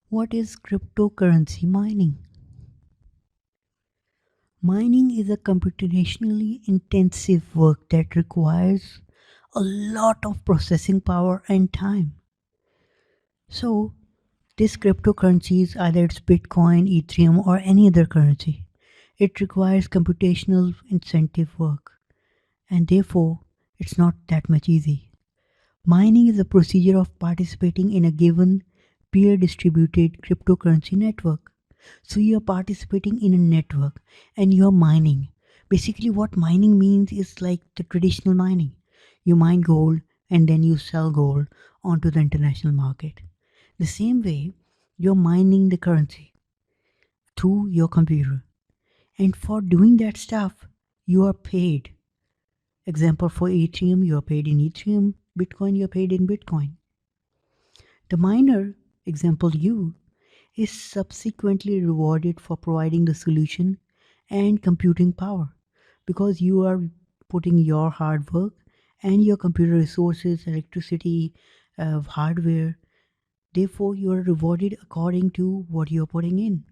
What is cryptocurrency mining? Mining is a computationally intensive work that requires a lot of processing power and time. So, this cryptocurrency is either it's Bitcoin, Ethereum, or any other currency. It requires computational incentive work, and therefore, it's not that much easy. Mining is a procedure of participating in a given peer distributed cryptocurrency network. So you are participating in a network and you are mining. Basically, what mining means is like the traditional mining. You mine gold and then you sell gold onto the international market. The same way, you're mining the currency through your computer. And for doing that stuff, you are paid. Example for Ethereum, you are paid in Ethereum. Bitcoin, you are paid in Bitcoin. The miner, example you, is subsequently rewarded for providing the solution and computing power because you are putting your hard work and your computer resources, electricity, hardware. Therefore, you are rewarded according to what you are putting in.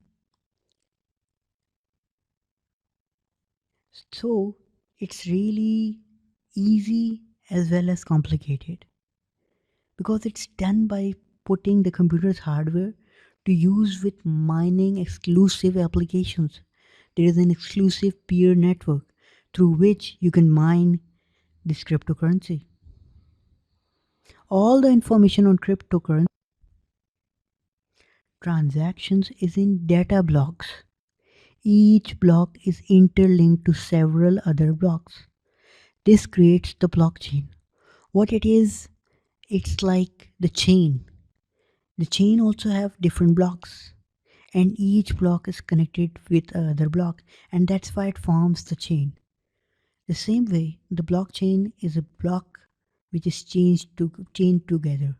So, it's really easy as well as complicated because it's done by putting the computer's hardware to use with mining exclusive applications. There is an exclusive peer network through which you can mine this cryptocurrency. All the information on cryptocurrency transactions is in data blocks. Each block is interlinked to several other blocks. This creates the blockchain. What it is, it's like the chain. The chain also have different blocks and each block is connected with another block and that's why it forms the chain. The same way, the blockchain is a block which is chained together,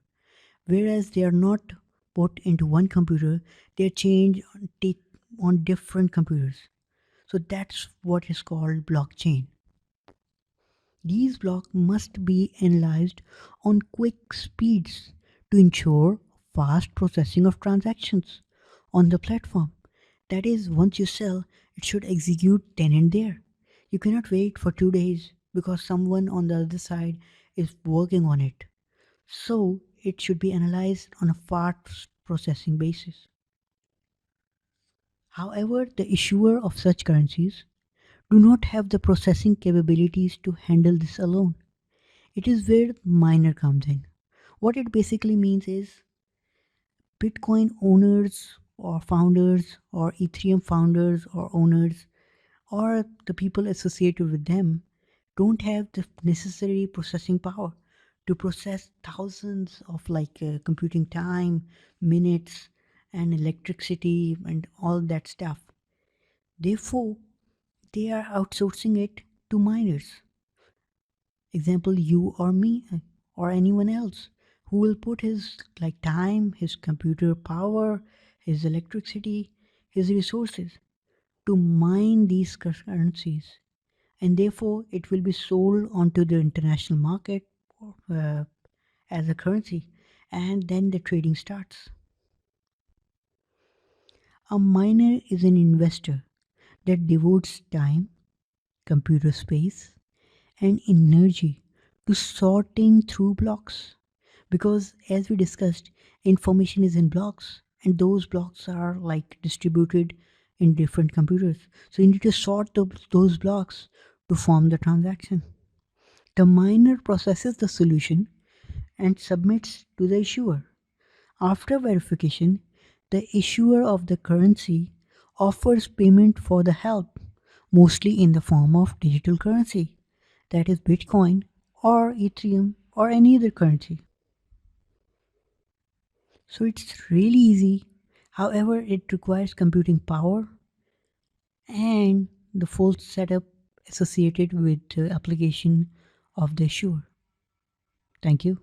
whereas they are not put into one computer, they are chained on different computers. So that's what is called blockchain. These blocks must be analyzed on quick speeds to ensure fast processing of transactions on the platform. That is, once you sell, it should execute then and there. You cannot wait for 2 days because someone on the other side is working on it. So, it should be analyzed on a fast processing basis. However, the issuer of such currencies do not have the processing capabilities to handle this alone. It is where miner comes in. What it basically means is Bitcoin owners or founders or Ethereum founders or owners or the people associated with them don't have the necessary processing power to process thousands of computing time, minutes, and electricity and all that stuff. Therefore, they are outsourcing it to miners. Example, you or me or anyone else who will put his time, his computer power, his electricity, his resources to mine these currencies, and therefore it will be sold onto the international market uh, as a currency, and then the trading starts. A miner is an investor that devotes time, computer space, and energy to sorting through blocks. Because, as we discussed, information is in blocks, and those blocks are distributed in different computers. So, you need to sort those blocks to form the transaction. The miner processes the solution and submits to the issuer. After verification, the issuer of the currency offers payment for the help, mostly in the form of digital currency, that is Bitcoin or Ethereum or any other currency. So it's really easy. However, it requires computing power and the full setup associated with the application of the issuer. Thank you.